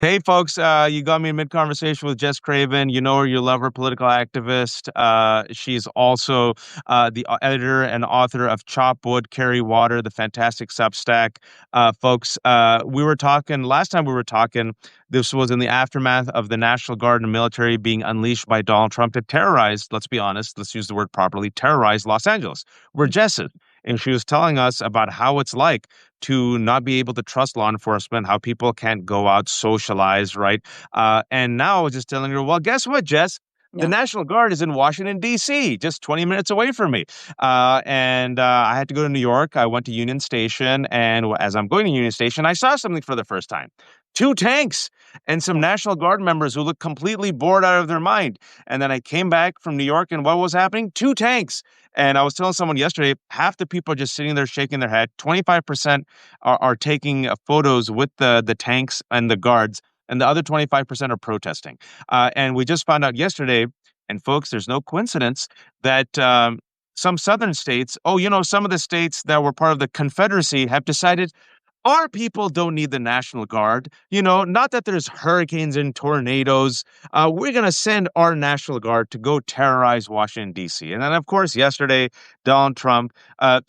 Hey, folks, you got me in mid-conversation with Jess Craven. You know her, you love her, political activist. She's also the editor and author of Chop Wood, Carry Water, the fantastic Substack. Folks, we were talking, last time we were talking, this was in the aftermath of the National Guard and military being unleashed by Donald Trump to terrorize, let's be honest, let's use the word properly, terrorize Los Angeles, where Jess is. And she was telling us about how it's like to not be able to trust law enforcement, how people can't go out, socialize, right? And now I was just telling her, well, guess what, Jess? The Yeah. National Guard is in Washington, D.C., just 20 minutes away from me. And I had to go to New York. I went to Union Station. And as I'm going to Union Station, I saw something for the first time. Two tanks and some National Guard members who looked completely bored out of their mind. And then I came back from New York, and what was happening? Two tanks. And I was telling someone yesterday, half the people are just sitting there shaking their head. 25% are taking photos with the tanks and the guards, and the other 25% are protesting. And we just found out yesterday, and folks, there's no coincidence that some southern states, some of the states that were part of the Confederacy have decided our people don't need the National Guard. Not that there's hurricanes and tornadoes. We're going to send our National Guard to go terrorize Washington, D.C. And then, of course, yesterday, Donald Trump,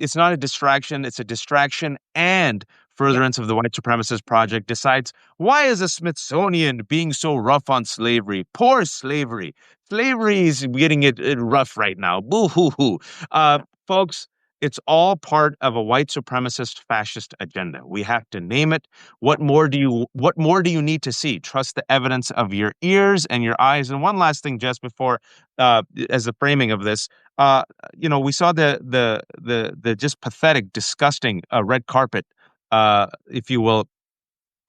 it's not a distraction, it's a distraction and Yep. furtherance of the white supremacist project, decides, why is the Smithsonian being so rough on slavery? Poor slavery. Slavery is getting it rough right now. Boo hoo hoo. Yeah. Folks, it's all part of a white supremacist fascist agenda. We have to name it. What more do you need to see? Trust the evidence of your ears and your eyes. And one last thing, just before as the framing of this, we saw the just pathetic, disgusting red carpet, if you will,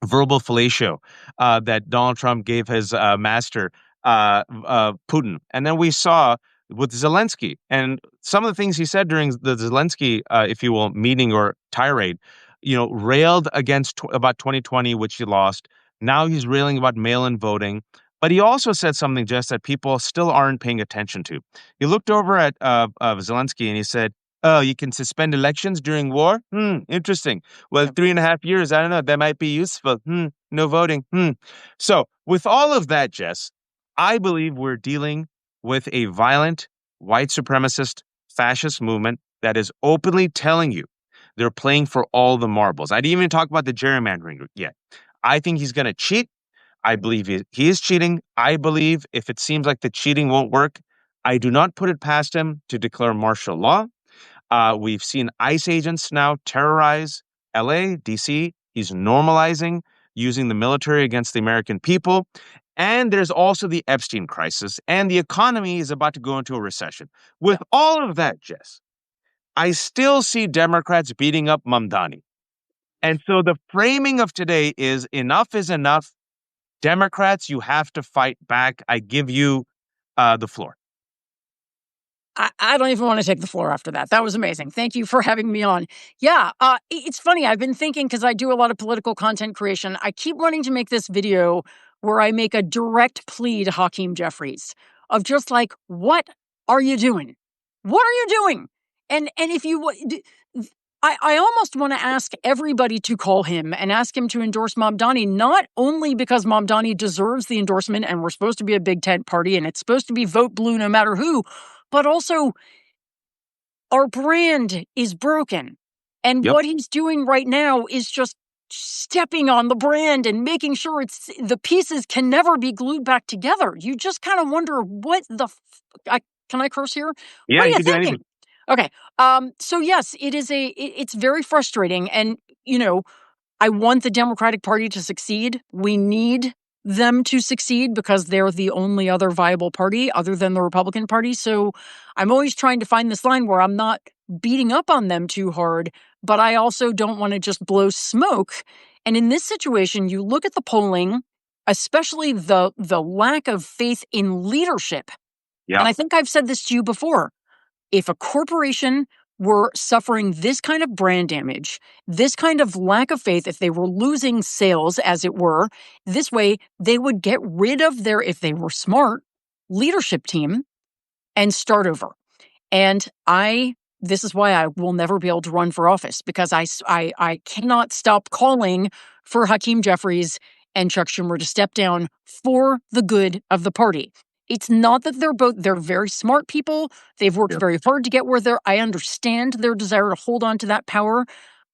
verbal fellatio that Donald Trump gave his master, Putin. And then we saw with Zelensky and some of the things he said during the Zelensky, if you will, meeting or tirade, railed against about 2020, which he lost. Now he's railing about mail-in voting. But he also said something, just that people still aren't paying attention to. He looked over at Zelensky and he said, "Oh, you can suspend elections during war? Interesting. Well, Yep. 3.5 years, I don't know, that might be useful. No voting. So, with all of that, Jess, I believe we're dealing with a violent, white supremacist, fascist movement that is openly telling you they're playing for all the marbles. I didn't even talk about the gerrymandering yet. I think he's going to cheat. I believe he is cheating. I believe if it seems like the cheating won't work, I do not put it past him to declare martial law. We've seen ICE agents now terrorize LA, DC. He's normalizing using the military against the American people. And there's also the Epstein crisis, and the economy is about to go into a recession. With Yep. all of that, Jess, I still see Democrats beating up Mamdani. And so the framing of today is enough is enough. Democrats, you have to fight back. I give you the floor. I don't even want to take the floor after that. That was amazing. Thank you for having me on. Yeah, it's funny. I've been thinking, because I do a lot of political content creation. I keep wanting to make this video where I make a direct plea to Hakeem Jeffries of just like, what are you doing? What are you doing? And if you, I almost want to ask everybody to call him and ask him to endorse Mamdani, not only because Mamdani deserves the endorsement and we're supposed to be a big tent party and it's supposed to be vote blue no matter who, but also our brand is broken. And Yep. what he's doing right now is just stepping on the brand and making sure the pieces can never be glued back together. You just kind of wonder what can I curse here? Yeah, What are you you can do anything. thinking? Okay. So yes, it's very frustrating. And, I want the Democratic Party to succeed. We need them to succeed because they're the only other viable party other than the Republican Party. So I'm always trying to find this line where I'm not beating up on them too hard, but I also don't want to just blow smoke. And in this situation, you look at the polling, especially the lack of faith in leadership. Yeah. And I think I've said this to you before. If a corporation were suffering this kind of brand damage, this kind of lack of faith, if they were losing sales, as it were, this way they would get rid of their, if they were smart, leadership team and start over. And this is why I will never be able to run for office, because I cannot stop calling for Hakeem Jeffries and Chuck Schumer to step down for the good of the party. It's not that they're very smart people. They've worked very hard to get where they're. I understand their desire to hold on to that power.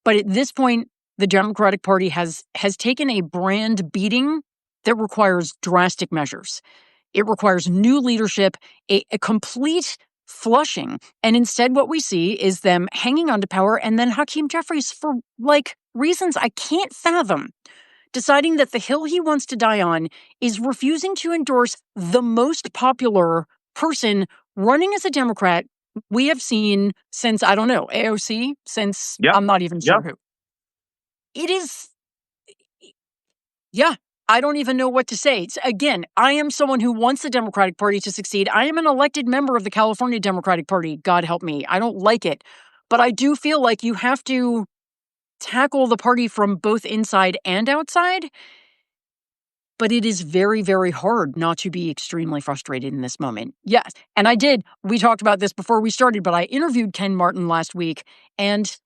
But at this point, the Democratic Party has taken a brand beating that requires drastic measures. It requires new leadership, a complete flushing. And instead, what we see is them hanging on to power, and then Hakeem Jeffries, for reasons I can't fathom, deciding that the hill he wants to die on is refusing to endorse the most popular person running as a Democrat we have seen since, I don't know, AOC, since I'm not even sure who. It is, yeah, I don't even know what to say. Again, I am someone who wants the Democratic Party to succeed. I am an elected member of the California Democratic Party. God help me. I don't like it. But I do feel like you have to tackle the party from both inside and outside. But it is very, very hard not to be extremely frustrated in this moment. Yes. And we talked about this before we started, but I interviewed Ken Martin last week, and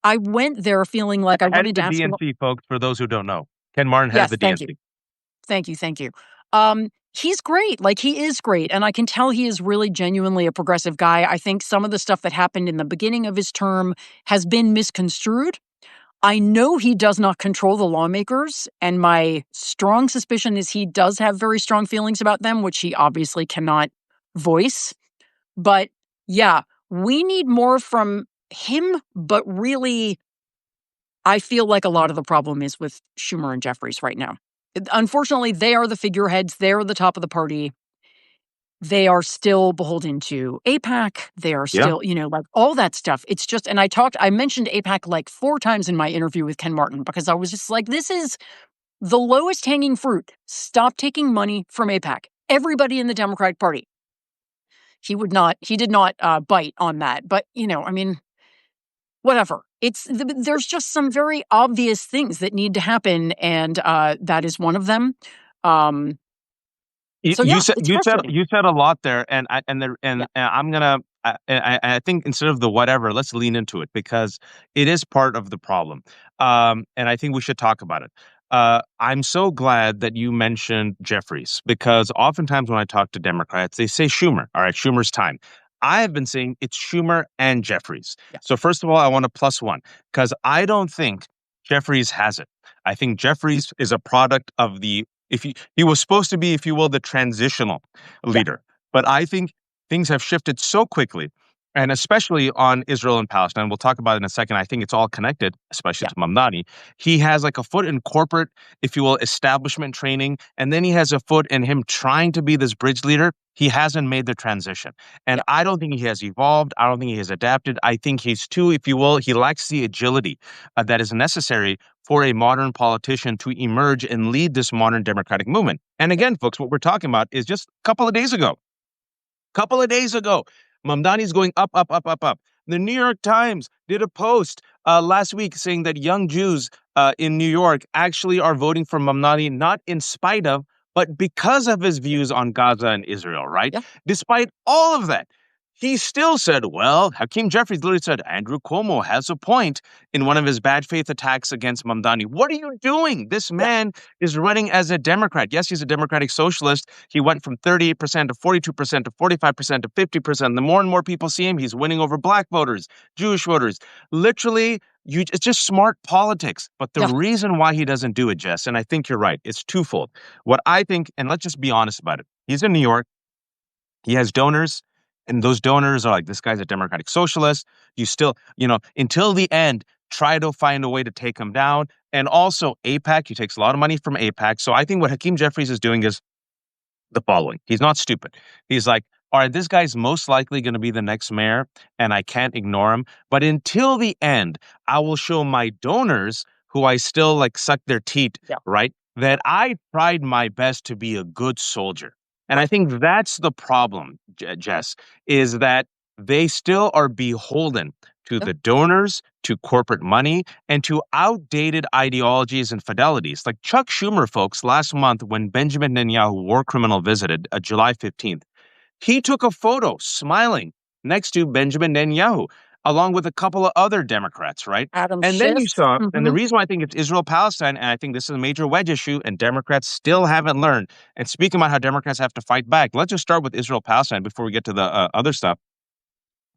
I went there feeling like I wanted to ask him. Head of the DNC, folks, for those who don't know. Ken Martin, head of the DNC. Thank you. He's great. He is great. And I can tell he is really genuinely a progressive guy. I think some of the stuff that happened in the beginning of his term has been misconstrued. I know he does not control the lawmakers, and my strong suspicion is he does have very strong feelings about them, which he obviously cannot voice. But yeah, we need more from him, but really, I feel like a lot of the problem is with Schumer and Jeffries right now. Unfortunately, they are the figureheads. They're the top of the party. They are still beholden to AIPAC. They are still, all that stuff. It's just, and I mentioned AIPAC 4 times in my interview with Ken Martin, because I was just like, this is the lowest hanging fruit. Stop taking money from AIPAC. Everybody in the Democratic Party. He did not bite on that. But, whatever. There's just some very obvious things that need to happen, and that is one of them. You said a lot there, and I'm gonna. I think instead of the whatever, let's lean into it, because it is part of the problem, and I think we should talk about it. I'm so glad that you mentioned Jeffries, because oftentimes when I talk to Democrats, they say Schumer. All right, Schumer's time. I have been saying it's Schumer and Jeffries. Yeah. So first of all, I want to +1, because I don't think Jeffries has it. I think Jeffries is a product of he was supposed to be, if you will, the transitional leader. Yeah. But I think things have shifted so quickly, and especially on Israel and Palestine. We'll talk about it in a second. I think it's all connected, especially to Mamdani. He has a foot in corporate, if you will, establishment training, and then he has a foot in him trying to be this bridge leader. He hasn't made the transition. And I don't think he has evolved. I don't think he has adapted. I think he's too, if you will, he lacks the agility that is necessary for a modern politician to emerge and lead this modern democratic movement. And again, folks, what we're talking about is just a couple of days ago. Mamdani's going up. The New York Times did a post last week saying that young Jews in New York actually are voting for Mamdani, not in spite of, but because of his views on Gaza and Israel, right? Yeah. Despite all of that, he still said, well, Hakeem Jeffries literally said, Andrew Cuomo has a point in one of his bad faith attacks against Mamdani. What are you doing? This man is running as a Democrat. Yes, he's a Democratic socialist. He went from 38% to 42% to 45% to 50%. The more and more people see him, he's winning over Black voters, Jewish voters. Literally, it's just smart politics. But the reason why he doesn't do it, Jess, and I think you're right, it's twofold. What I think, and let's just be honest about it, he's in New York. He has donors. And those donors are like, this guy's a Democratic socialist. You still, until the end, try to find a way to take him down. And also AIPAC, he takes a lot of money from AIPAC. So I think what Hakeem Jeffries is doing is the following. He's not stupid. He's like, all right, this guy's most likely going to be the next mayor, and I can't ignore him. But until the end, I will show my donors, who I still suck their teeth, right, that I tried my best to be a good soldier. And I think that's the problem, Jess, is that they still are beholden to the donors, to corporate money, and to outdated ideologies and fidelities. Like Chuck Schumer, folks, last month when Benjamin Netanyahu, war criminal, visited July 15th, he took a photo smiling next to Benjamin Netanyahu. along with a couple of other Democrats, right? Adam And then you Schiff. saw, and the Mm-hmm. reason why I think it's Israel-Palestine, and I think this is a major wedge issue, and Democrats still haven't learned. And speaking about how Democrats have to fight back, let's just start with Israel-Palestine before we get to the other stuff.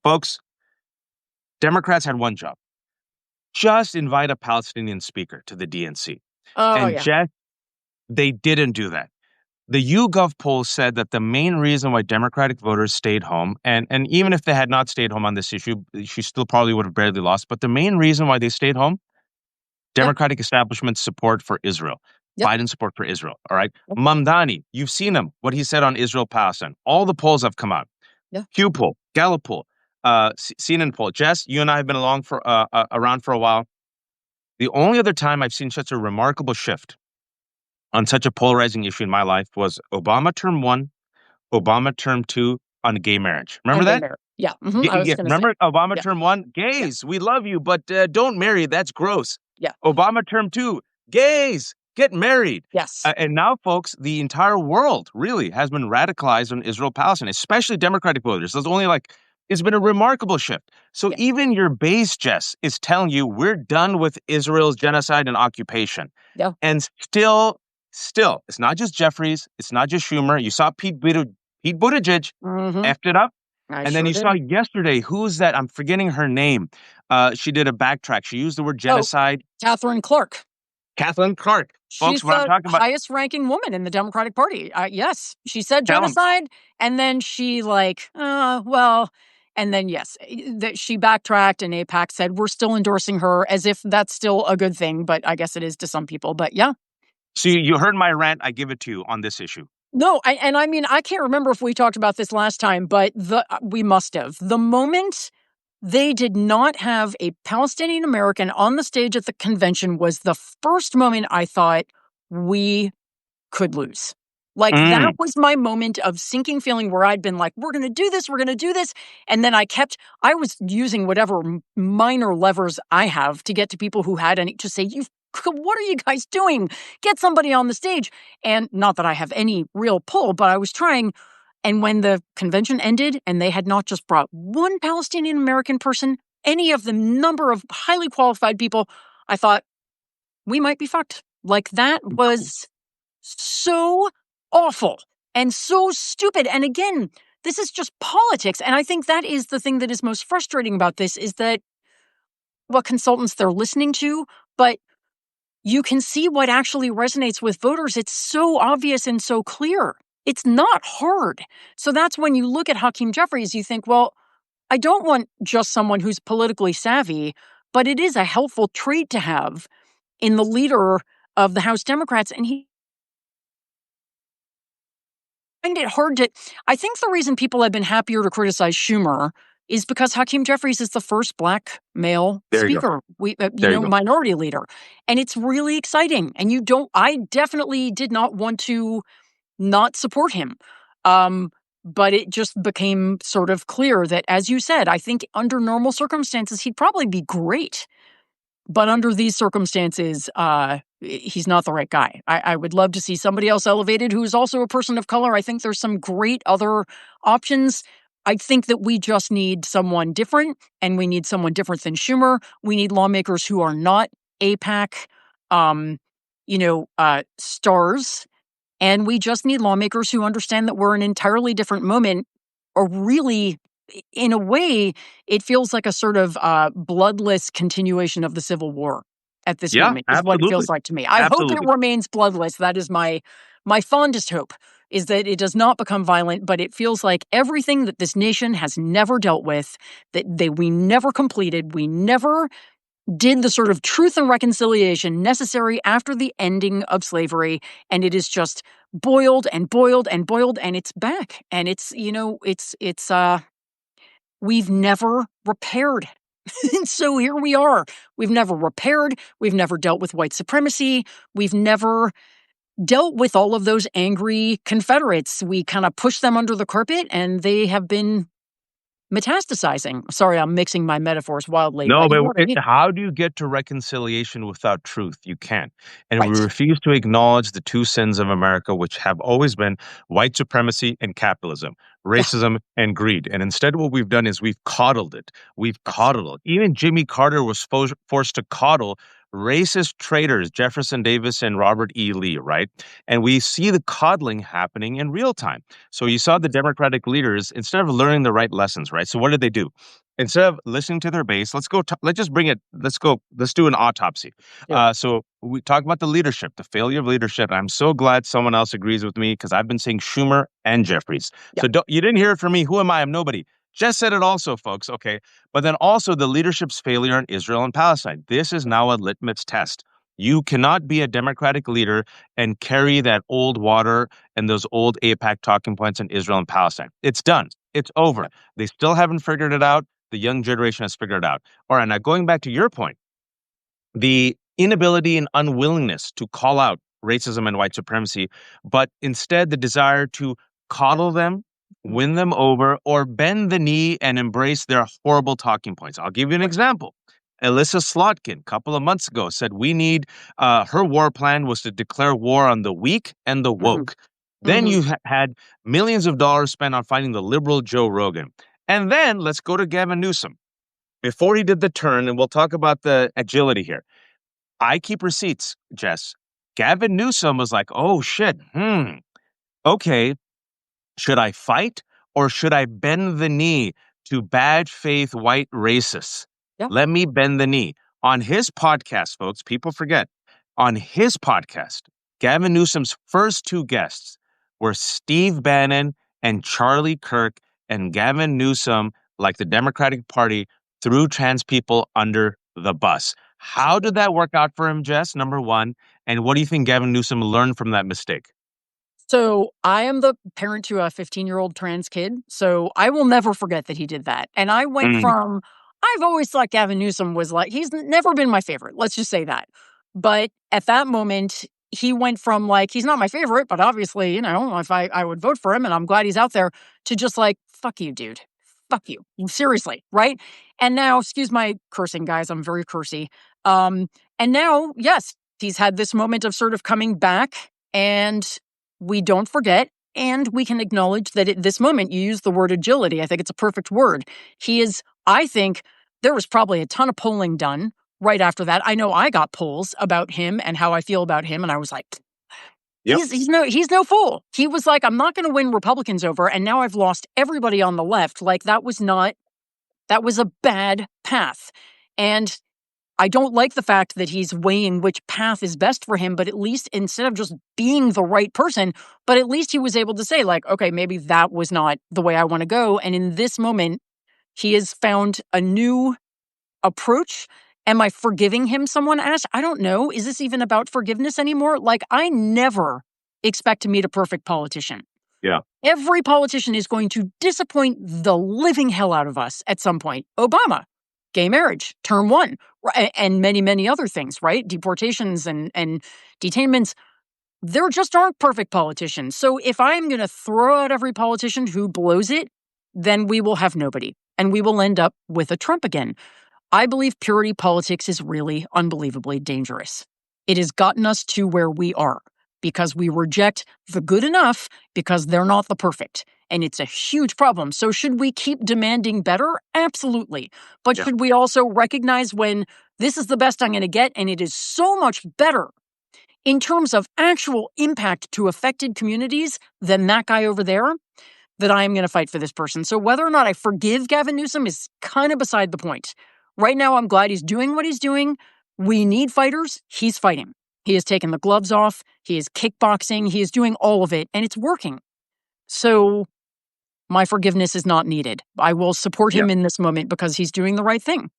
Folks, Democrats had one job: just invite a Palestinian speaker to the DNC. Oh, And yeah. just they didn't do that. The YouGov poll said that the main reason why Democratic voters stayed home, and even if they had not stayed home on this issue, she still probably would have barely lost. But the main reason why they stayed home, Yeah. Democratic establishment support for Israel, Yep. Biden support for Israel. All right. Yep. Mamdani, you've seen him, what he said on Israel Palestine. All the polls have come out. Yeah. Pew poll, Gallup poll, CNN poll. Jess, you and I have been around for a while. The only other time I've seen such a remarkable shift on such a polarizing issue in my life was Obama term one, Obama term two on gay marriage. Remember On gay that? marriage. Yeah. I was Yeah, going to say. remember Obama Yeah. term one? Yeah. Gays, we love you, but don't marry. That's gross. Yeah. Obama term two, gays, get married. Yes. And now, folks, the entire world really has been radicalized on Israel Palestine, especially Democratic voters. It's been a remarkable shift. So Yeah. even your base, Jess, is telling you we're done with Israel's genocide and occupation. Yeah. And still, it's not just Jeffries, it's not just Schumer. You saw Pete Buttigieg Mm-hmm. effed it up. I And then sure you saw did. yesterday, who's that? I'm forgetting her name. She did a backtrack. She used the word Oh, genocide. Catherine Clark. Kathleen Clark. Folks, She's what I'm the talking about, highest ranking woman in the Democratic Party. Yes, she said tell them. genocide, and then she well, and then yes, that she backtracked, and AIPAC said we're still endorsing her, as if that's still a good thing, but I guess it is to some people. But yeah, So you heard my rant. I give it to you on this issue. no, I mean I can't remember if we talked about this last time, but we must have. The moment they did not have a Palestinian American on the stage at the convention was the first moment I thought we could lose. Like, that Mm. was my moment of sinking feeling where I'd been like, we're going to do this, we're going to do this. And then I was using whatever minor levers I have to get to people who had any, to say, what are you guys doing? Get somebody on the stage. And not that I have any real pull, but I was trying. And when the convention ended and they had not just brought one Palestinian American person, any of the number of highly qualified people, I thought, we might be fucked. Like, that was so awful and so stupid. And again, this is just politics. And I think that is the thing that is most frustrating about this is that what consultants they're listening to, but you can see what actually resonates with voters. It's so obvious and so clear. It's not hard. So that's when you look at Hakeem Jeffries, you think, well, I don't want just someone who's politically savvy, but it is a helpful trait to have in the leader of the House Democrats. And he find it hard to. I think the reason people have been happier to criticize Schumer is because Hakeem Jeffries is the first Black male There you go. speaker, There you go. minority leader. And it's really exciting. And I definitely did not want to not support him. But it just became sort of clear that, as you said, I think under normal circumstances, he'd probably be great. But under these circumstances, he's not the right guy. I would love to see somebody else elevated who's also a person of color. I think there's some great other options. I think that we just need someone different, and we need someone different than Schumer. We need lawmakers who are not AIPAC, stars. And we just need lawmakers who understand that we're in an entirely different moment, or really, in a way, it feels like a sort of bloodless continuation of the Civil War at this Yeah, moment, is what it feels absolutely. like to me. I hope it Absolutely. remains bloodless. That is my fondest hope, is that it does not become violent, but it feels like everything that this nation has never dealt with, we never completed, we never did the sort of truth and reconciliation necessary after the ending of slavery, and it is just boiled and boiled and boiled, and it's back, and we've never repaired. And so here we are. We've never repaired, we've never dealt with white supremacy, we've never dealt with all of those angry Confederates. We kind of pushed them under the carpet, and they have been metastasizing. Sorry, I'm mixing my metaphors wildly, No, but you but know what I mean. how do you get to reconciliation without truth? You can't. And we Right. refuse to acknowledge the two sins of America, which have always been white supremacy and capitalism, Yeah. racism and greed. And instead, what we've done is we've coddled it. We've Yes. coddled it. Even Jimmy Carter was forced to coddle racist traitors, Jefferson Davis and Robert E. Lee, right? And we see the coddling happening in real time. So you saw the Democratic leaders, instead of learning the right lessons, right? So what did they do? Instead of listening to their base, let's go. Let's just bring it. Let's go. Let's do an autopsy. Do it. So we talk about the leadership, the failure of leadership. I'm so glad someone else agrees with me because I've been saying Schumer and Jeffries. Yeah. So you didn't hear it from me. Who am I? I'm nobody. Jess said it also, folks. Okay, but then also the leadership's failure in Israel and Palestine. This is now a litmus test. You cannot be a Democratic leader and carry that old water and those old AIPAC talking points in Israel and Palestine. It's done. It's over. Yeah. They still haven't figured it out. The young generation has figured it out. All right, now going back to your point, the inability and unwillingness to call out racism and white supremacy, but instead the desire to coddle them, Mhm. win them over, or bend the knee and embrace their horrible talking points. I'll give you an Right. example. Alyssa Slotkin, a couple of months ago, said we need, her war plan was to declare war on the weak and the Hmm. woke. Then Hmm. you had millions of dollars spent on finding the liberal Joe Rogan. And then let's go to Gavin Newsom. Before he did the turn, and we'll talk about the agility here. I keep receipts, Jess. Gavin Newsom was like, oh shit, okay, should I fight or should I bend the knee to bad faith white racists? Yeah. Let me bend the knee. On his podcast, folks, people forget, on his podcast, Gavin Newsom's first two guests were Steve Bannon and Charlie Kirk, and Gavin Newsom, like the Democratic Party, threw trans people under the bus. How did that work out for him, Jess? Number one. And what do you think Gavin Newsom learned from that mistake? So I am the parent to a 15-year-old trans kid, so I will never forget that he did that. And I went Mm, from I've always thought Gavin Newsom was like he's never been my favorite. Let's just say that. But at that moment, he went from like he's not my favorite, but obviously, if I would vote for him and I'm glad he's out there to just like fuck you, dude. Fuck you. Seriously, right? And now, excuse my cursing guys, I'm very cursy. Um and now, yes, he's had this moment of sort of coming back and we don't forget and we can acknowledge that at this moment you use the word agility. I think it's a perfect word. He is, I think there was probably a ton of polling done right after that. I know I got polls about him and how I feel about him, and I was like, yep. he's no fool. He was like, I'm not going to win Republicans over, and now I've lost everybody on the left. Like that was a bad path. And I don't like the fact that he's weighing which path is best for him, but at least instead of just being the right person, but at least he was able to say, like, okay, maybe that was not the way I want to go. And in this moment, he has found a new approach. Am I forgiving him? Someone asked. I don't know. Is this even about forgiveness anymore? Like, I never expect to meet a perfect politician. Yeah. Every politician is going to disappoint the living hell out of us at some point. Obama, gay marriage, term one, and many, many other things, right? Deportations and detainments. There just aren't perfect politicians. So if I'm going to throw out every politician who blows it, then we will have nobody. And we will end up with a Trump again. I believe purity politics is really unbelievably dangerous. It has gotten us to where we are because we reject the good enough because they're not the perfect. And it's a huge problem. So, should we keep demanding better? Absolutely. But Yeah. should we also recognize when this is the best I'm going to get and it is so much better in terms of actual impact to affected communities than that guy over there? That I am going to fight for this person. So whether or not I forgive Gavin Newsom is kind of beside the point. Right now, I'm glad he's doing what he's doing. We need fighters. He's fighting. He has taken the gloves off. He is kickboxing. He is doing all of it, and it's working. So my forgiveness is not needed. I will support Yeah. him in this moment because he's doing the right thing.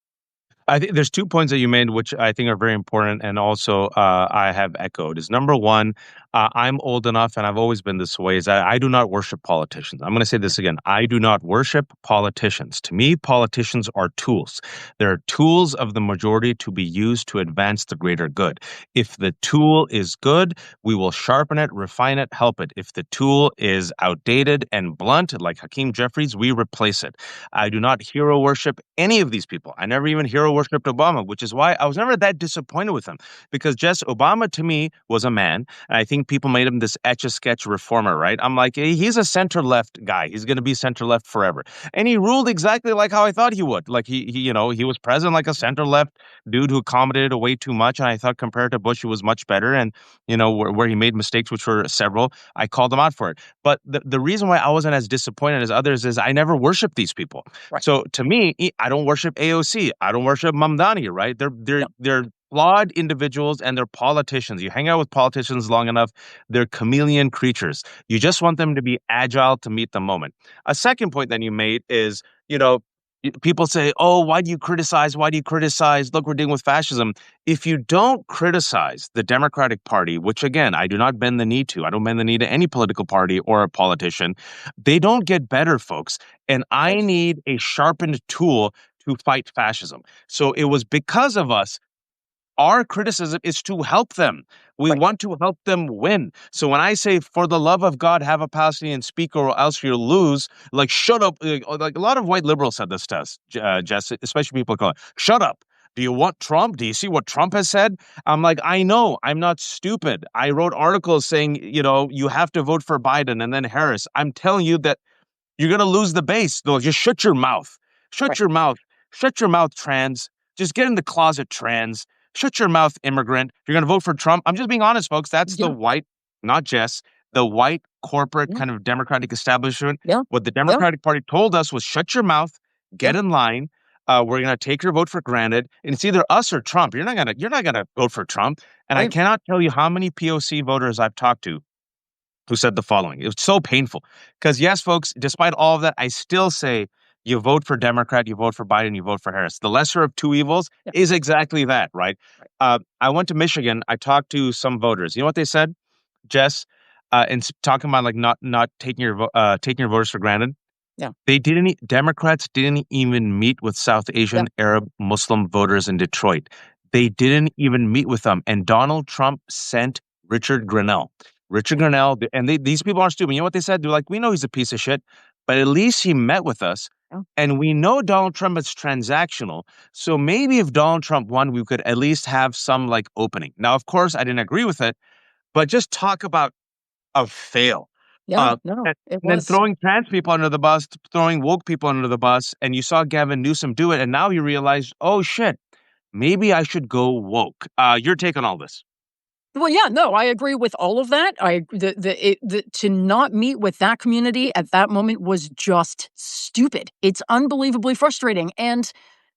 I think there's 2 points that you made, which I think are very important, and also I have echoed. Is number one, I'm old enough, and I've always been this way, is that I do not worship politicians. I'm going to say this again. I do not worship politicians. To me, politicians are tools. They're tools of the majority to be used to advance the greater good. If the tool is good, we will sharpen it, refine it, help it. If the tool is outdated and blunt, like Hakeem Jeffries, we replace it. I do not hero worship any of these people. I never even hero worshipped Obama, which is why I was never that disappointed with him. Because Jess, Obama to me was a man. And I think people made him this etch-a-sketch reformer, right? I'm like, hey, he's a center-left guy. He's going to be center-left forever. And he ruled exactly like how I thought he would. Like he was president like a center-left dude who accommodated way too much. And I thought compared to Bush, he was much better. And, where he made mistakes, which were several, I called him out for it. But the reason why I wasn't as disappointed as others is I never worshiped these people. Right. So to me, I don't worship AOC. I don't worship Mamdani, right? They're flawed individuals and they're politicians. You hang out with politicians long enough, they're chameleon creatures. You just want them to be agile to meet the moment. A second point that you made is, people say, oh, why do you criticize? Why do you criticize? Look, we're dealing with fascism. If you don't criticize the Democratic Party, which again, I do not bend the knee to, I don't bend the knee to any political party or a politician, they don't get better, folks. And I Right. need a sharpened tool to fight fascism. So it was because of us. Our criticism is to help them. We Right. want to help them win. So when I say, for the love of God, have a Palestinian speaker or else you'll lose, like, shut up. Like a lot of white liberals said this to us, Jess, especially people call it, shut up. Do you want Trump? Do you see what Trump has said? I'm like, I know. I'm not stupid. I wrote articles saying, you have to vote for Biden and then Harris. I'm telling you that you're going to lose the base. No, just shut your mouth. Shut Right. your mouth. Shut your mouth, trans. Just get in the closet, trans. Shut your mouth, immigrant. You're going to vote for Trump. I'm just being honest, folks. That's the Yeah. white, not Jess, the white corporate Yeah. kind of Democratic establishment. Yeah. What the Yeah. Democratic Party told us was shut your mouth, Yeah. get in line. We're going to take your vote for granted. And it's either us or Trump. You're not going to vote for Trump. And I Right. cannot tell you how many POC voters I've talked to who said the following. It was so painful. Because, yes, folks, despite all of that, I still say you vote for Democrat, you vote for Biden, you vote for Harris. The lesser of two evils Yeah. is exactly that, right? Right. I went to Michigan. I talked to some voters. You know what they said, Jess? Talking about like not taking your voters for granted. Yeah. Democrats didn't even meet with South Yeah. Asian Arab Muslim voters in Detroit. They didn't even meet with them. And Donald Trump sent Richard Grenell. Richard Yeah. Grenell, and these people aren't stupid. You know what they said? They're like, we know he's a piece of shit, but at least he met with us. Yeah. And we know Donald Trump is transactional. So maybe if Donald Trump won, we could at least have some like opening. Now, of course, I didn't agree with it, but just talk about a fail. Yeah. Uh, No, and it then was. throwing trans people under the bus, throwing woke people under the bus, and you saw Gavin Newsom do it, and now you realize, oh shit, maybe I should go woke. Your take on all this? Well, yeah, no, I agree with all of that. To not meet with that community at that moment was just stupid. It's unbelievably frustrating. And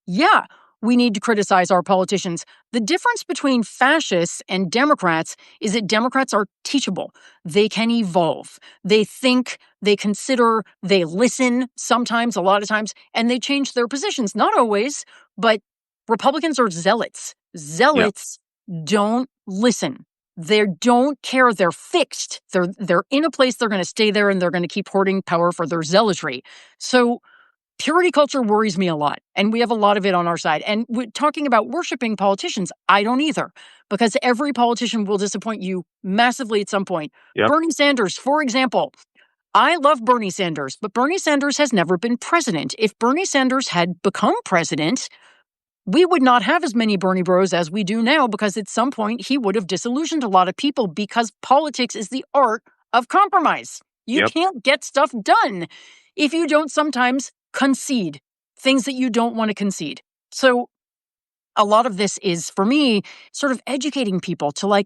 yeah, we need to criticize our politicians. The difference between fascists and Democrats is that Democrats are teachable. They can evolve. They think, they consider, they listen sometimes, a lot of times, and they change their positions. Not always, but Republicans are zealots. Yeah, Zealots don't listen. They don't care. They're fixed. They're in a place. They're going to stay there, and they're going to keep hoarding power for their zealotry. So purity culture worries me a lot, and we have a lot of it on our side. And talking about worshiping politicians, I don't either, because every politician will disappoint you massively at some point. yep, Bernie Sanders, for example. I love Bernie Sanders, but Bernie Sanders has never been president. If Bernie Sanders had become president, we would not have as many Bernie bros as we do now, because at some point he would have disillusioned a lot of people, because politics is the art of compromise. You yep, can't get stuff done if you don't sometimes concede things that you don't want to concede. So a lot of this is, for me, sort of educating people to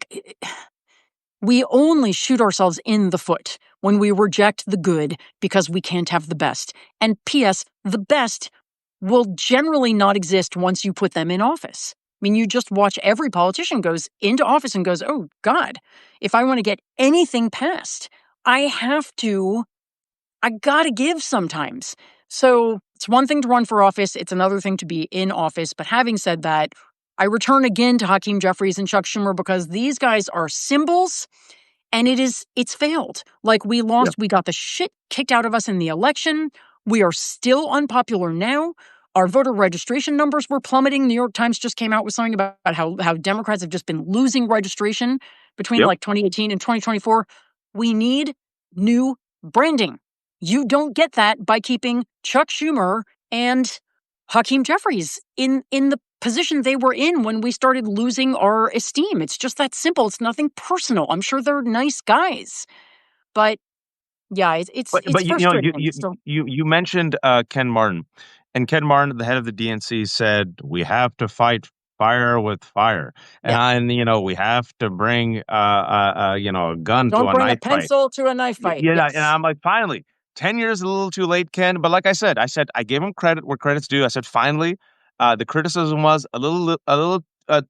we only shoot ourselves in the foot when we reject the good because we can't have the best. And P.S., the best will generally not exist once you put them in office. I mean, you just watch every politician goes into office and goes, oh, God, if I want to get anything passed, I got to give sometimes. So it's one thing to run for office. It's another thing to be in office. But having said that, I return again to Hakeem Jeffries and Chuck Schumer, because these guys are symbols. And it's failed. Like, we Yeah. lost, we got the shit kicked out of us in the election. We are still unpopular now. Our voter registration numbers were plummeting. New York Times just came out with something about how Democrats have just been losing registration between Yep. like 2018 and 2024. We need new branding. You don't get that by keeping Chuck Schumer and Hakeem Jeffries in the position they were in when we started losing our esteem. It's just that simple. It's nothing personal. I'm sure they're nice guys, but yeah, it's But you know frustrating. So you mentioned Ken Martin, and Ken Martin, the head of the DNC, said we have to fight fire with fire, yeah, and we have to bring a gun to don't a bring a knife fight. pencil to a knife fight. And Yes, I'm like, finally, 10 years a little too late, Ken. But like I said, I gave him credit where credit's due. I said, finally, the criticism was a little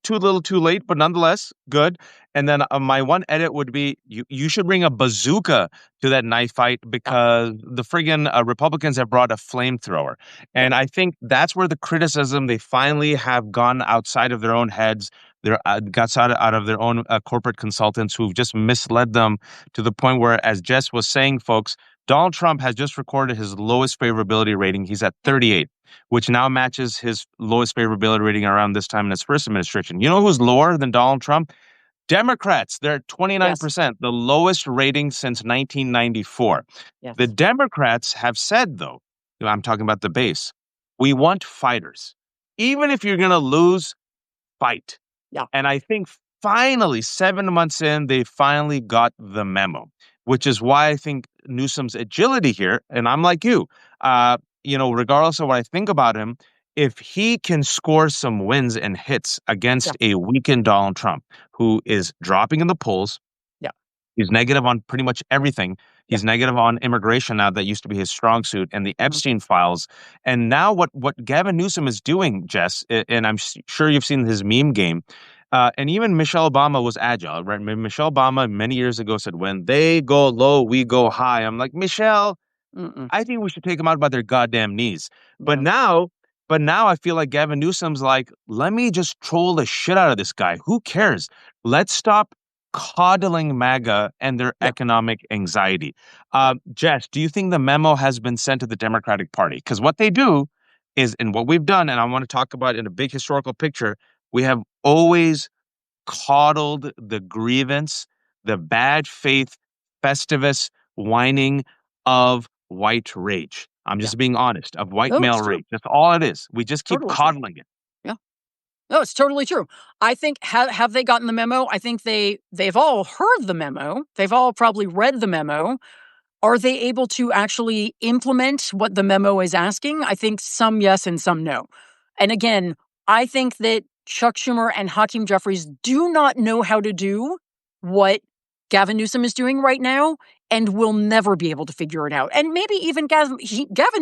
too little too late, but nonetheless good. And then my one edit would be, you should bring a bazooka to that knife fight yeah, because the friggin' Republicans have brought a flamethrower. yeah, And I think that's where the criticism, they finally have gone outside of their own heads. They're got out of their own corporate consultants who've just misled them to the point where, as Jess was saying, folks, Donald Trump has just recorded his lowest favorability rating. He's at 38, which now matches his lowest favorability rating around this time in his first administration. You know who's lower than Donald Trump? Democrats. They're at yes, 29%, the lowest rating since 1994. The yes, Democrats have said, though, I'm talking about the base, we want fighters. Even if you're going to lose, fight. yeah, And I think finally, 7 months in, they finally got the memo, which is why I think Newsom's agility here, and I'm like you, regardless of what I think about him, if he can score some wins and hits yeah, against a weakened Donald Trump, who is dropping in the polls, yeah, he's negative on pretty much everything. yeah, He's negative on immigration now, that used to be his strong suit, and the mhm, Epstein files. And now what Gavin Newsom is doing, Jess, and I'm sure you've seen his meme game. And even Michelle Obama was agile, right? Michelle Obama many years ago said, "When they go low, we go high." I'm like, Michelle, mm-mm, I think we should take them out by their goddamn knees. But yeah, now, but now I feel like Gavin Newsom's like, let me just troll the shit out of this guy. Who yeah, cares? Let's stop coddling MAGA and their yeah. economic anxiety. Yeah. Jess, do you think the memo has been sent to the Democratic Party? Because what they do is, and what we've done, and I want to talk about in a big historical picture, we have always coddled the grievance, the bad faith, festivus whining of white rage. I'm Yeah. just being honest, of white Oh, male it's true. rage. That's all it is. We just keep Totally true. coddling it. Yeah. No, it's totally true. I think have they gotten the memo? I think they've all heard the memo. They've all probably read the memo. Are they able to actually implement what the memo is asking? I think some yes and some no. And again, I think that Chuck Schumer and Hakeem Jeffries do not know how to do what Gavin Newsom is doing right now and will never be able to figure it out. And maybe even Gavin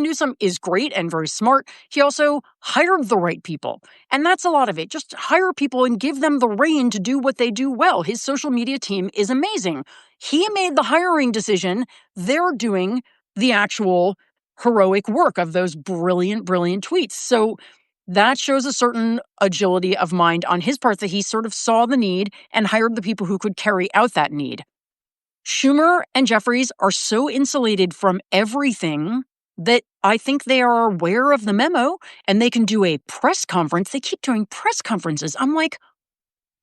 Newsom is great and very smart. He also hired the right people. And that's a lot of it. Just hire people and give them the rein to do what they do well. His social media team is amazing. He made the hiring decision. They're doing the actual heroic work of those brilliant, brilliant tweets. So that shows a certain agility of mind on his part, that he sort of saw the need and hired the people who could carry out that need. Schumer and Jeffries are so insulated from everything that I think they are aware of the memo and they can do a press conference. They keep doing press conferences. I'm like,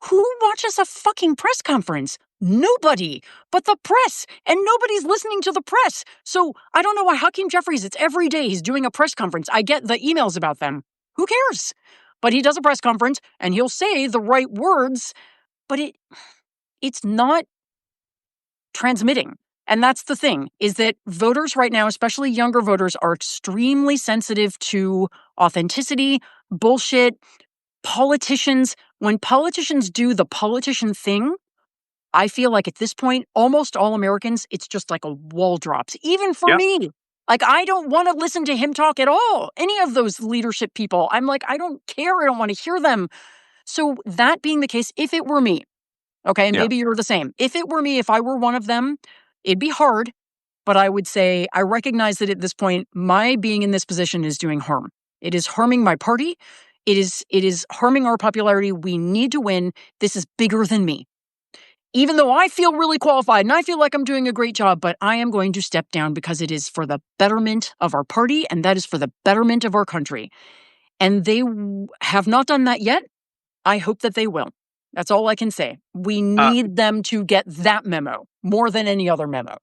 who watches a fucking press conference? Nobody but the press, and nobody's listening to the press. So I don't know why Hakeem Jeffries, it's every day he's doing a press conference. I get the emails about them. Who cares? But he does a press conference and he'll say the right words, but it's not transmitting. And that's the thing, is that voters right now, especially younger voters, are extremely sensitive to authenticity, bullshit, politicians. When politicians do the politician thing, I feel like at this point, almost all Americans, it's just like a wall drops, even for Yeah. me. Like, I don't want to listen to him talk at all. Any of those leadership people, I'm like, I don't care. I don't want to hear them. So, that being the case, if it were me, okay, and Yeah. maybe you're the same. If it were me, if I were one of them, it'd be hard, but I would say I recognize that at this point, my being in this position is doing harm. It is harming my party. It is harming our popularity. We need to win. This is bigger than me. even though I feel really qualified and I feel like I'm doing a great job, but I am going to step down because it is for the betterment of our party and that is for the betterment of our country. And they have not done that yet. I hope that they will. That's all I can say. We Uh, need them to get that memo more than any other memo.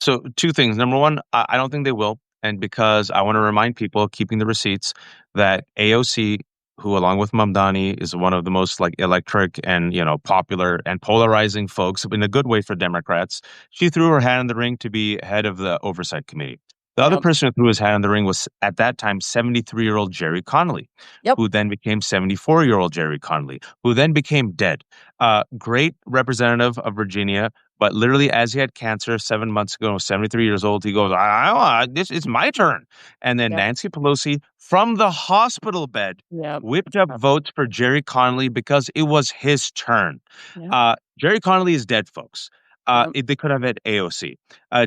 So two things. Number one, I don't think they will, and because I want to remind people keeping the receipts that AOC, who along with Mamdani is one of the most like electric and popular and polarizing folks in a good way for Democrats, she threw her hat in the ring to be head of the oversight committee. The other Yep. person who threw his hat in the ring was at that time 73-year-old Jerry Connolly, Yep. who then became 74-year-old Jerry Connolly, who then became dead. Great representative of Virginia, but literally, as he had cancer 7 months ago, 73 years old, he goes, this is my turn. And then Yep. Nancy Pelosi from the hospital bed Yep. whipped up votes for Jerry Connolly because it was his turn. Yep. Jerry Connolly is dead, folks. Yep. They could have had AOC.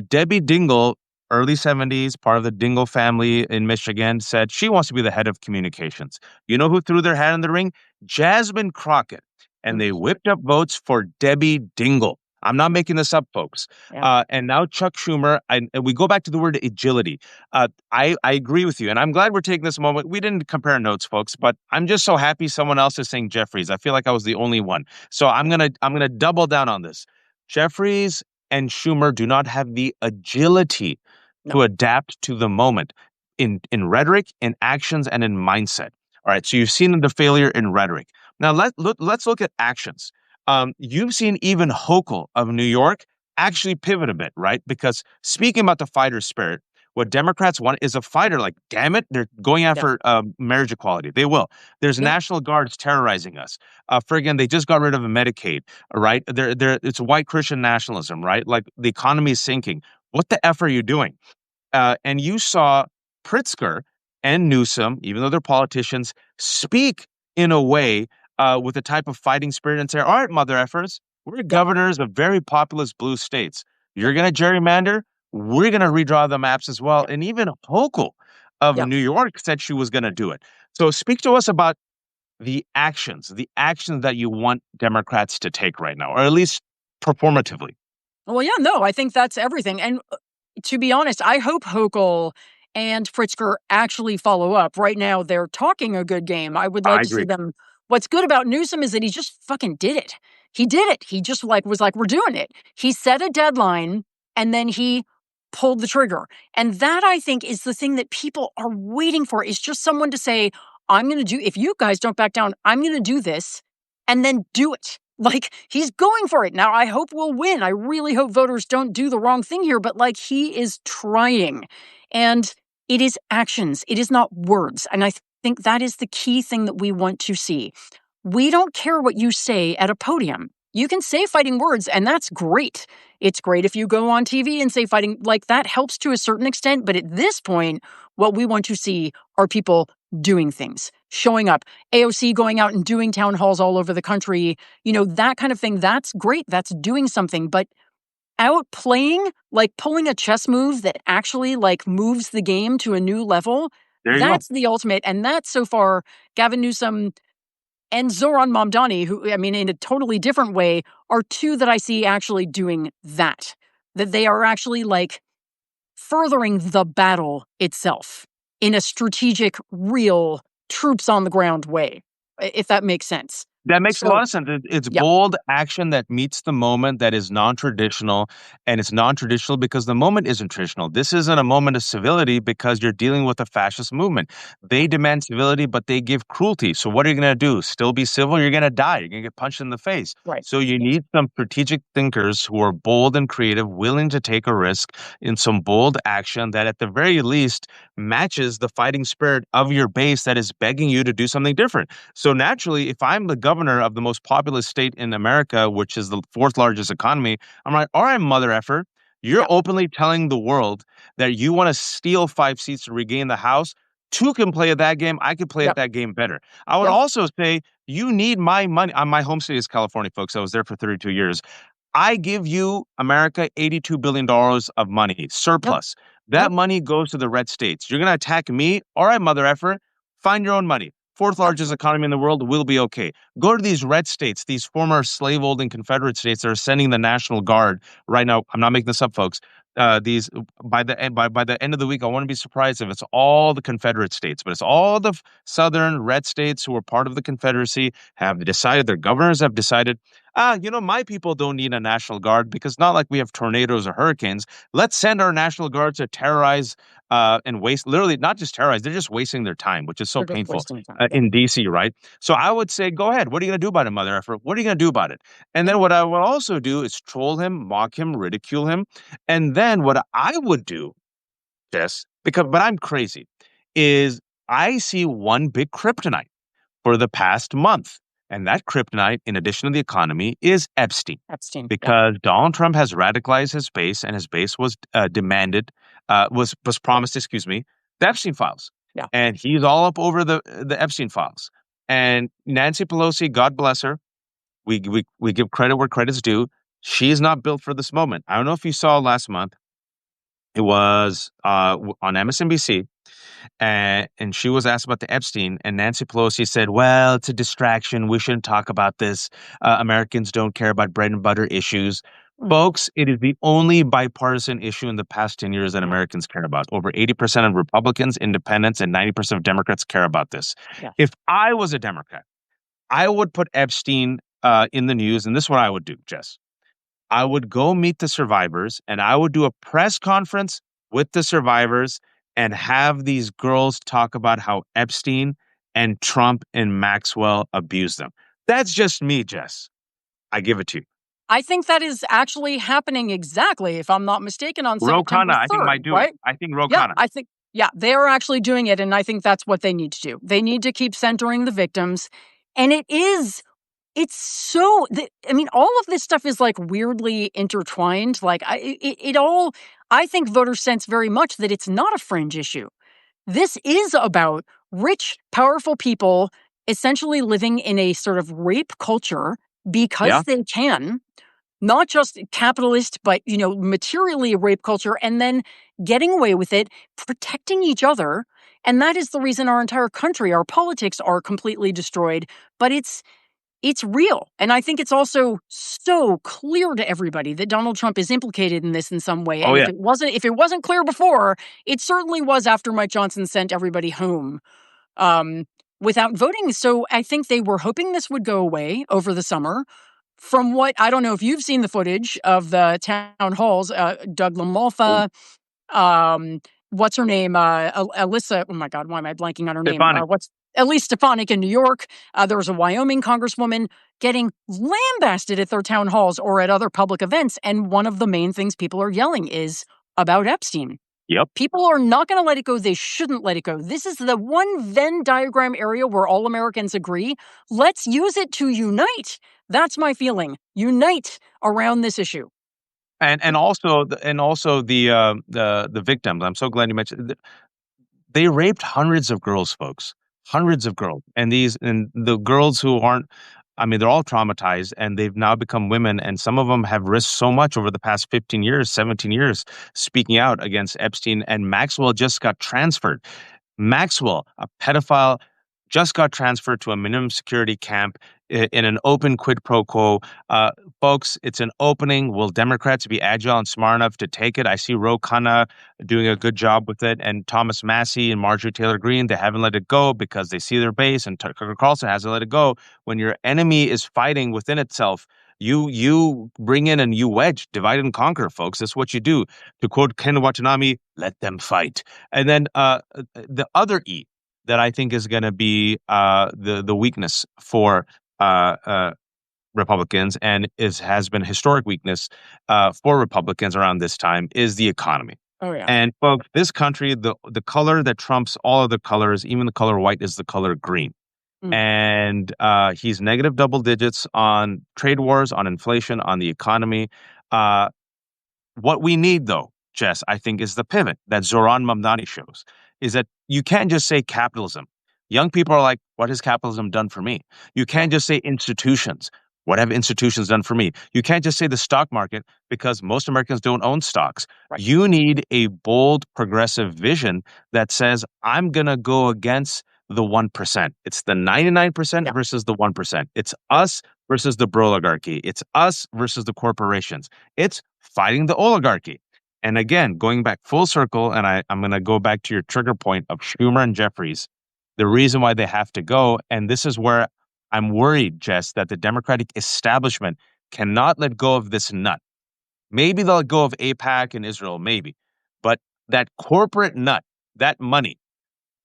Debbie Dingell, early 70s, part of the Dingell family in Michigan, said she wants to be the head of communications. You know who threw their hat in the ring? Jasmine Crockett. And they Mm. whipped up votes for Debbie Dingell. I'm not making this up, folks. Yep. And now Chuck Schumer, and we go back to the word agility. I agree with you, and I'm glad we're taking this moment. We didn't compare notes, folks, but I'm just so happy someone else is saying Jeffries. I feel like I was the only one, so I'm gonna double down on this. Jeffries and Schumer do not have the agility No. to adapt to the moment in rhetoric, in actions, and in mindset. All right, so you've seen the failure in rhetoric. Now let's look at actions. You've seen even Hochul of New York actually pivot a bit, right? Because speaking about the fighter spirit, what Democrats want is a fighter. Like, damn it, they're going Yep. after marriage equality. They will. There's Yep. National Guards terrorizing us. Friggin', they just got rid of Medicaid, right? It's white Christian nationalism, right? Like the economy is sinking. What the F are you doing? And you saw Pritzker and Newsom, even though they're politicians, speak in a way with a type of fighting spirit and say, all right, mother effers, we're Yep. governors of very populous blue states. You're Yep. going to gerrymander. We're going to redraw the maps as well. Yep. And even Hochul of Yep. New York said she was going to do it. So speak to us about the actions that you want Democrats to take right now, or at least performatively. Well, yeah, no, I think that's everything. And to be honest, I hope Hochul and Pritzker actually follow up. Right now, they're talking a good game. I would I like to see agree. them. What's good about Newsom is that he just fucking did it. He did it. He just was like, we're doing it. He set a deadline and then he pulled the trigger. And that I think is the thing that people are waiting for is just someone to say, I'm going to do, if you guys don't back down, I'm going to do this and then do it. Like, he's going for it. Now, I hope we'll win. I really hope voters don't do the wrong thing here, but like, he is trying. And it is actions, it is not words. And I think that is the key thing that we want to see. We don't care what you say at a podium. You can say fighting words, and that's great. It's great if you go on TV and say fighting, like that helps to a certain extent. But at this point, what we want to see are people doing things, showing up, AOC going out and doing town halls all over the country, that kind of thing. That's great. That's doing something. But out playing, like pulling a chess move that actually like moves the game to a new level, There you go. that's the ultimate. And that's so far Gavin Newsom and Zoran Mamdani, who, I mean, in a totally different way, are two that I see actually doing that. That they are actually like furthering the battle itself in a strategic, real, troops on the ground way, if that makes sense. That makes a lot So, of sense. It's yep, bold action that meets the moment that is non-traditional, and it's non-traditional because the moment isn't traditional. This isn't a moment of civility because you're dealing with a fascist movement. They demand civility, but they give cruelty. So what are you going to do? Still be civil? You're going to die. You're going to get punched in the face. right. So you Yeah, need some strategic thinkers who are bold and creative, willing to take a risk in some bold action that at the very least matches the fighting spirit of your base that is begging you to do something different. So naturally, if I'm the governor of the most populous state in America, which is the fourth largest economy, I'm like, all right, mother effer, you're yep, openly telling the world that you want to steal 5 seats to regain the House. Two can play at that game. I could play at yep, that game better. I would yep, also say you need my money. My home state is California, folks. I was there for 32 years. I give you, America, $82 billion of money, yep, surplus. That yep, money goes to the red states. You're going to attack me? All right, mother effer, find your own money. fourth largest Absolutely. economy in the world, we'll be okay. Go to these red states, these former slave-holding Confederate states that are sending the National Guard right now. I'm not making this up, folks. These by the end of the week, I wouldn't be surprised if it's all the Confederate states, but it's all the southern red states who are part of the Confederacy have decided, their governors have decided, my people don't need a National Guard because not like we have tornadoes or hurricanes. Let's send our National Guard to terrorize and waste, literally not just terrorize, they're just wasting their time, which is so They're just painful wasting time. Yeah. in DC, right? So I would say, go ahead. What are you going to do about it, mother effer? What are you going to do about it? And Yeah. then what I will also do is troll him, mock him, ridicule him. And then what I would do, but I'm crazy, is I see one big kryptonite for the past month. And that kryptonite, in addition to the economy, is Epstein. Epstein. Yeah. Because Donald Trump has radicalized his base, and his base was was promised, excuse me, the Epstein files, Yeah. and he's all up over the Epstein files. And Nancy Pelosi, God bless her, we give credit where credit's due. She's not built for this moment. I don't know if you saw last month. It was on MSNBC, and she was asked about the Epstein, and Nancy Pelosi said, "Well, it's a distraction. We shouldn't talk about this. Americans don't care about bread and butter issues." Mm. Folks, it is the only bipartisan issue in the past 10 years that Yeah. Americans care about. Over 80% of Republicans, independents, and 90% of Democrats care about this. Yeah. If I was a Democrat, I would put Epstein in the news, and this is what I would do, Jess. I would go meet the survivors and I would do a press conference with the survivors and have these girls talk about how Epstein and Trump and Maxwell abused them. That's just me, Jess. I give it to you. I think that is actually happening exactly, if I'm not mistaken, on Ro September Khanna, I think, 3rd, might do it. right? I think Ro Yeah, Khanna. I think, yeah, they are actually doing it, and I think that's what they need to do. They need to keep centering the victims, and it's so, I mean, all of this stuff is like weirdly intertwined. Like, I think voters sense very much that it's not a fringe issue. This is about rich, powerful people essentially living in a sort of rape culture Yeah. because they can, not just capitalist, but, materially a rape culture, and then getting away with it, protecting each other. And that is the reason our entire country, our politics are completely destroyed. But it's real. And I think it's also so clear to everybody that Donald Trump is implicated in this in some way. Oh, And yeah. if it wasn't clear before, it certainly was after Mike Johnson sent everybody home um, without voting. So I think they were hoping this would go away over the summer. From what, I don't know if you've seen the footage of the town halls, Doug Oh, LaMalfa, what's her name? Alyssa. Oh my God, why am I blanking on her name? Stefanik. What's Elise Stefanik in New York? There was a Wyoming congresswoman getting lambasted at their town halls or at other public events, and one of the main things people are yelling is about Epstein. Yep. People are not going to let it go. They shouldn't let it go. This is the one Venn diagram area where all Americans agree. Let's use it to unite. That's my feeling. Unite around this issue. And also the victims. I'm so glad you mentioned. They raped hundreds of girls, folks, hundreds of girls. And the girls who aren't, I mean, they're all traumatized and they've now become women. And some of them have risked so much over the past 15 years, 17 years, speaking out against Epstein. And Maxwell just got transferred. Maxwell, a pedophile, just got transferred to a minimum security camp in an open quid pro quo. Folks, it's an opening. Will Democrats be agile and smart enough to take it? I see Ro Khanna doing a good job with it, and Thomas Massey and Marjorie Taylor Greene, they haven't let it go because they see their base, and Tucker Carlson hasn't let it go. When your enemy is fighting within itself, you bring in and you wedge, divide and conquer, folks. That's what you do. To quote Ken Watanabe, let them fight. And then the other E that I think is going to be the weakness for Republicans, and has been historic weakness for Republicans around this time, is the economy. Oh, yeah. And folks, this country, the color that trumps all of the colors, even the color white, is the color green. Mm. And he's negative double digits on trade wars, on inflation, on the economy. What we need, though, Jess, I think, is the pivot that Zoran Mamdani shows, is that you can't just say capitalism. Young people are like, what has capitalism done for me? You can't just say institutions. What have institutions done for me? You can't just say the stock market because most Americans don't own stocks. Right. You need a bold, progressive vision that says, I'm going to go against the 1%. It's the 99% Yeah. versus the 1%. It's us versus the oligarchy. It's us versus the corporations. It's fighting the oligarchy. And again, going back full circle, and I'm going to go back to your trigger point of Schumer and Jeffries, the reason why they have to go, and this is where I'm worried, Jess, that the Democratic establishment cannot let go of this nut. Maybe they'll let go of AIPAC and Israel, maybe. But that corporate nut, that money,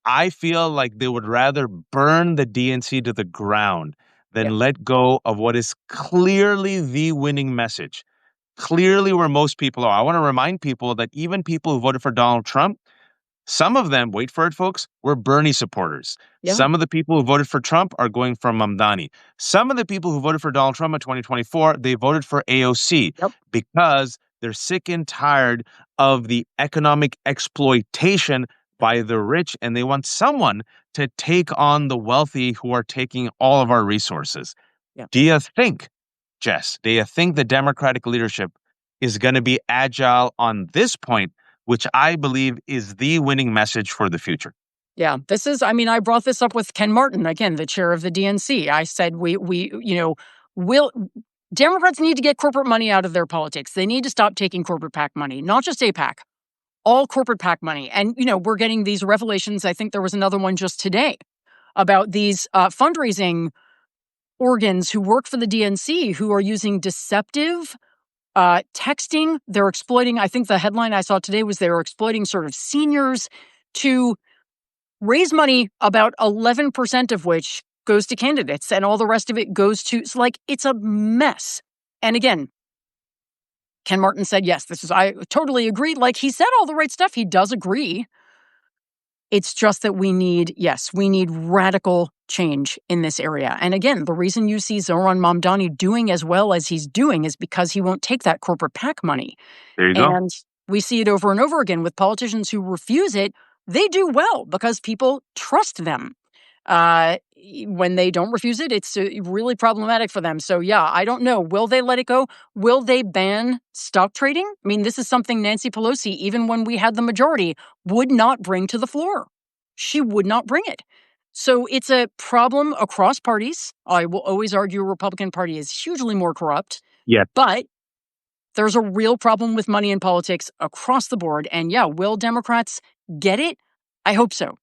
I feel like they would rather burn the DNC to the ground than Yeah. let go of what is clearly the winning message. Clearly, where most people are. I want to remind people that even people who voted for Donald Trump, some of them, wait for it, folks, were Bernie supporters. Yeah. Some of the people who voted for Trump are going for Mamdani. Some of the people who voted for Donald Trump in 2024, they voted for AOC Yep. because they're sick and tired of the economic exploitation by the rich, and they want someone to take on the wealthy who are taking all of our resources. Yeah. Do you think, Jess, do you think the Democratic leadership is going to be agile on this point, which I believe is the winning message for the future? Yeah, I brought this up with Ken Martin, again, the chair of the DNC. I said, will Democrats need to get corporate money out of their politics. They need to stop taking corporate PAC money, not just AIPAC, all corporate PAC money. And, we're getting these revelations. I think there was another one just today about these fundraising organs who work for the DNC who are using deceptive texting. They're exploiting, I think the headline I saw today was they were exploiting sort of seniors to raise money, about 11% of which goes to candidates and all the rest of it goes to, it's a mess. And again, Ken Martin said, yes, I totally agree. Like, he said all the right stuff. He does agree. It's just that we need radical change in this area. And again, the reason you see Zoran Mamdani doing as well as he's doing is because he won't take that corporate PAC money. There you go. And we see it over and over again with politicians who refuse it. They do well because people trust them. When they don't refuse it, it's really problematic for them. So yeah, I don't know. Will they let it go? Will they ban stock trading? I mean, this is something Nancy Pelosi, even when we had the majority, would not bring to the floor. She would not bring it. So it's a problem across parties. I will always argue a Republican Party is hugely more corrupt. Yeah. But there's a real problem with money in politics across the board. And yeah, will Democrats get it? I hope so.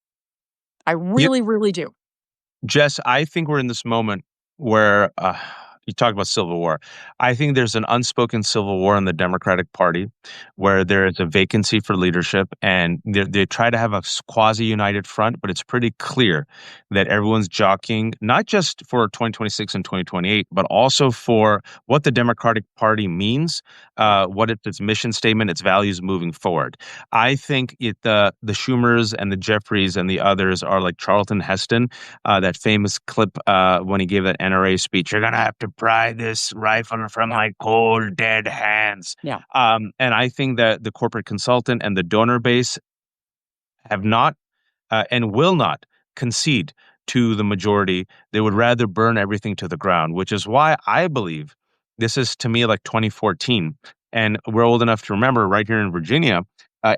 I really, really do. Jess, I think we're in this moment where you talk about civil war. I think there's an unspoken civil war in the Democratic Party where there is a vacancy for leadership, and they try to have a quasi-united front, but it's pretty clear that everyone's jockeying not just for 2026 and 2028, but also for what the Democratic Party means, what its mission statement, its values moving forward. I think the Schumers and the Jeffries and the others are like Charlton Heston, that famous clip when he gave that NRA speech. You're gonna have to pry this rifle from my cold, dead hands. Yeah. And I think that the corporate consultant and the donor base have not and will not concede to the majority. They would rather burn everything to the ground, which is why I believe this is, to me, like 2014. And we're old enough to remember right here in Virginia,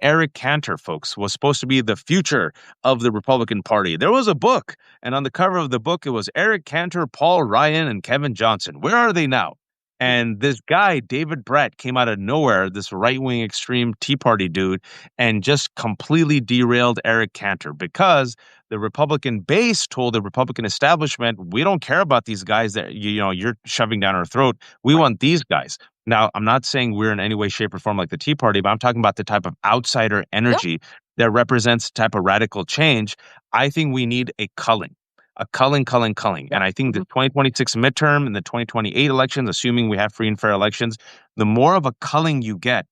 Eric Cantor, folks, was supposed to be the future of the Republican Party. There was a book, and on the cover of the book, it was Eric Cantor, Paul Ryan, and Kevin Johnson. Where are they now? And this guy, David Brett, came out of nowhere, this right-wing extreme Tea Party dude, and just completely derailed Eric Cantor because the Republican base told the Republican establishment, we don't care about these guys that you're shoving down our throat. We want these guys. Now, I'm not saying we're in any way, shape, or form like the Tea Party, but I'm talking about the type of outsider energy that represents type of radical change. I think we need a culling. A culling. And I think the 2026 midterm and the 2028 elections, assuming we have free and fair elections, the more of a culling you get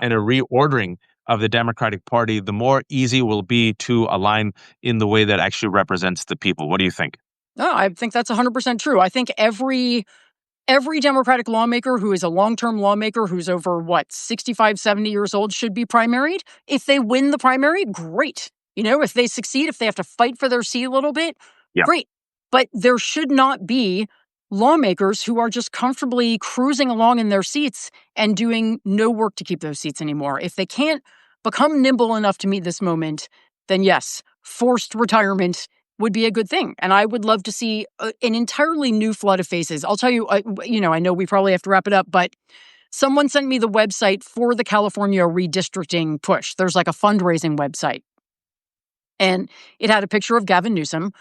and a reordering of the Democratic Party, the more easy it will be to align in the way that actually represents the people. What do you think? No, I think that's 100% true. I think every Democratic lawmaker who is a long-term lawmaker who's over, 65, 70 years old should be primaried. If they win the primary, great. If they succeed, if they have to fight for their seat a little bit, great. But there should not be lawmakers who are just comfortably cruising along in their seats and doing no work to keep those seats anymore. If they can't become nimble enough to meet this moment, then yes, forced retirement would be a good thing. And I would love to see an entirely new flood of faces. I'll tell you, I know we probably have to wrap it up, but someone sent me the website for the California redistricting push. There's like a fundraising website. And it had a picture of Gavin Newsom,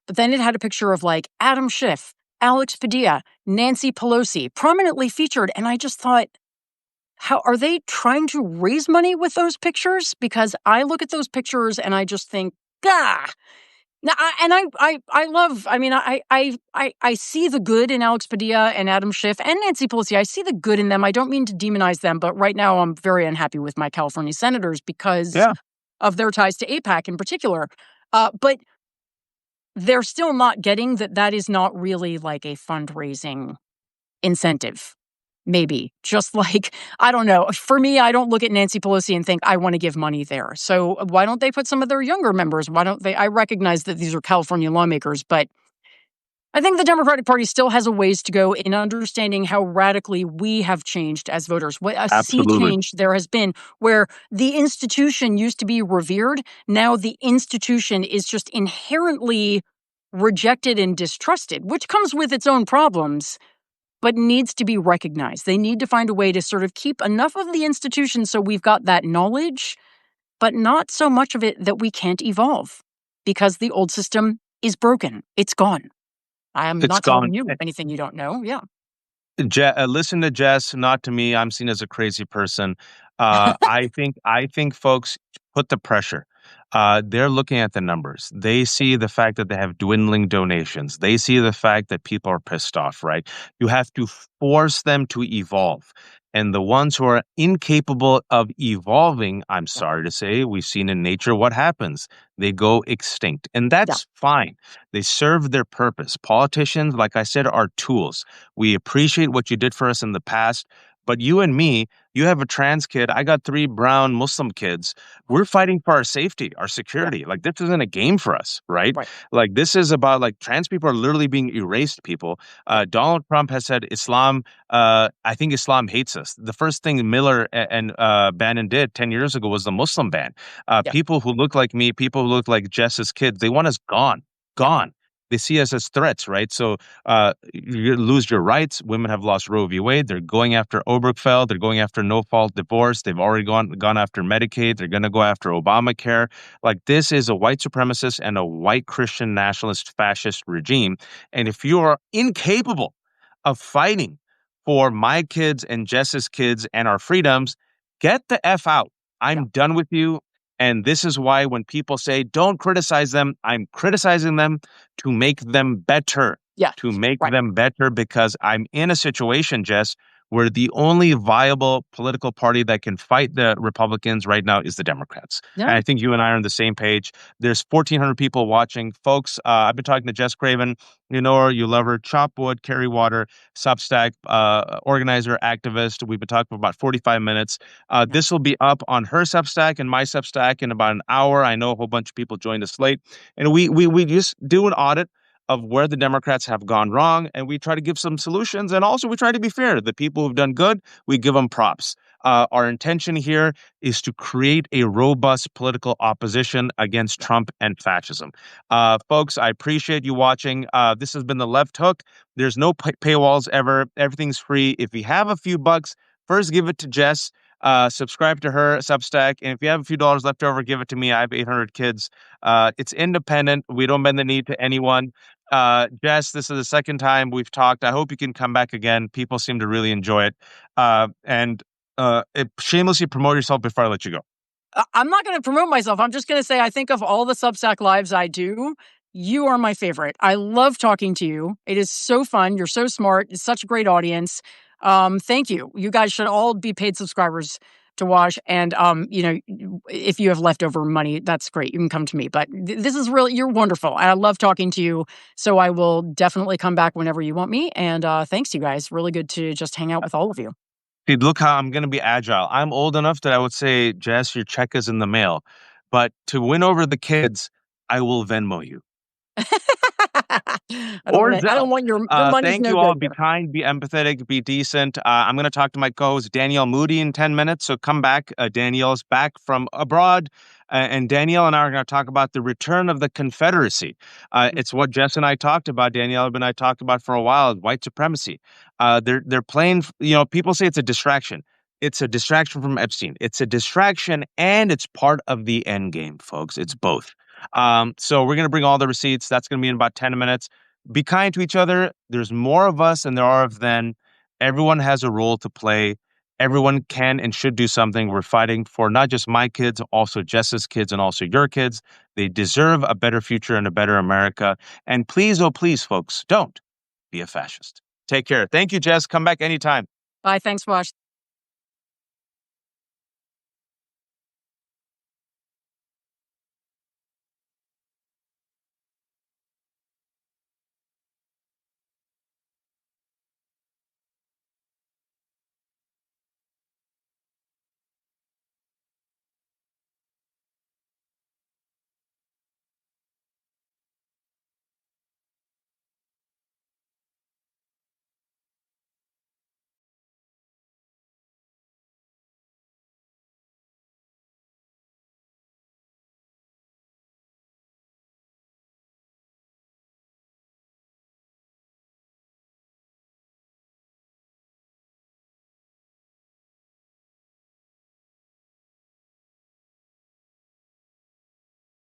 but then it had a picture of like Adam Schiff, Alex Padilla, Nancy Pelosi, prominently featured. And I just thought, how are they trying to raise money with those pictures? Because I look at those pictures and I just think, gah. Now, I love. I mean, I see the good in Alex Padilla and Adam Schiff and Nancy Pelosi. I see the good in them. I don't mean to demonize them, but right now I'm very unhappy with my California senators because Yeah, of their ties to AIPAC in particular. But they're still not getting that is not really like a fundraising incentive. Maybe just like, I don't know. For me, I don't look at Nancy Pelosi and think I want to give money there. So why don't they put some of their younger members? Why don't they? I recognize that these are California lawmakers, but I think the Democratic Party still has a ways to go in understanding how radically we have changed as voters. What a sea absolutely. change there has been, where the institution used to be revered. Now the institution is just inherently rejected and distrusted, which comes with its own problems, but needs to be recognized. They need to find a way to sort of keep enough of the institution so we've got that knowledge, but not so much of it that we can't evolve because the old system is broken. It's gone. I am It's not gone. telling you anything you don't know. Yeah. Listen to Jess, not to me. I'm seen as a crazy person. I think folks put the pressure. They're looking at the numbers. They see the fact that they have dwindling donations. They see the fact that people are pissed off, right? You have to force them to evolve. And the ones who are incapable of evolving, I'm Yeah. sorry to say, we've seen in nature what happens. They go extinct. And Yeah. that's fine. They serve their purpose. Politicians, like I said, are tools. We appreciate what you did for us in the past. But you and me, you have a trans kid. I got three brown Muslim kids. We're fighting for our safety, our Yeah. security. Like, this isn't a game for us, right? Right. Like, this is about like trans people are literally being erased, people. Yeah. Donald Trump has said Islam, I think Islam hates us. The first thing Miller and Bannon did 10 years ago was the Muslim ban. Yeah. People who look like me, people who look like Jess's kids, they want us gone, Yeah. gone. They see us as threats, right? So you lose your rights. Women have lost Roe v. Wade. They're going after Obergefell. They're going after no fault divorce. They've already gone after Medicaid. They're going to go after Obamacare. Like, this is a white supremacist and a white Christian nationalist fascist regime. And if you are incapable of fighting for my kids and Jess's kids and our freedoms, get the F out. Yeah. I'm done with you. And this is why when people say don't criticize them, I'm criticizing them to make them better, Yeah. to make Right. them better, because I'm in a situation, Jess, where the only viable political party that can fight the Republicans right now is the Democrats. Yeah. And I think you and I are on the same page. There's 1,400 people watching. Folks, I've been talking to Jess Craven. You know her, you love her. Chop wood, carry water, Substack, organizer, activist. We've been talking for about 45 minutes. Yeah. This will be up on her Substack and my Substack in about an hour. I know a whole bunch of people joined us late. And we just do an audit of where the Democrats have gone wrong, and we try to give some solutions. And also, we try to be fair. The people who've done good, we give them props. Our intention here is to create a robust political opposition against Yeah. Trump and fascism. Folks, I appreciate you watching. This has been The Left Hook. There's no paywalls ever. Everything's free. If you have a few bucks, first give it to Jess. Subscribe to her Substack, and if you have a few dollars left over, give it to me. I have 800 kids. It's independent. We don't bend the knee to anyone. Jess, this is the second time we've talked. I hope you can come back again. People seem to really enjoy it. Shamelessly promote yourself before I let you go. I'm not going to promote myself. I'm just going to say I think of all the Substack lives I do, you are my favorite. I love talking to you. It is so fun. You're so smart. It's such a great audience. Thank you. You guys should all be paid subscribers to watch. And if you have leftover money, that's great. You can come to me. But this is really, you're wonderful. And I love talking to you. So I will definitely come back whenever you want me. And thanks, you guys. Really good to just hang out with all of you. See, look how I'm going to be agile. I'm old enough that I would say, Jess, your check is in the mail. But to win over the kids, I will Venmo you. Or I Zelle. don't want your money's Thank no you all. good Be here. kind, be empathetic, be decent. I'm going to talk to my co-host Danielle Moody in 10 minutes. So come back. Danielle's back from abroad. And Danielle and I are going to talk about the return of the Confederacy. It's what Jess and I talked about, Danielle and I talked about for a while, white supremacy. They're playing, people say it's a distraction. It's a distraction from Epstein. It's a distraction and it's part of the end game, folks. It's both. So we're going to bring all the receipts. That's going to be in about 10 minutes. Be kind to each other. There's more of us than there are of them. Everyone has a role to play. Everyone can and should do something. We're fighting for not just my kids, also Jess's kids and also your kids. They deserve a better future and a better America. And please, oh, please, folks, don't be a fascist. Take care. Thank you, Jess. Come back anytime. Bye. Thanks, Wash.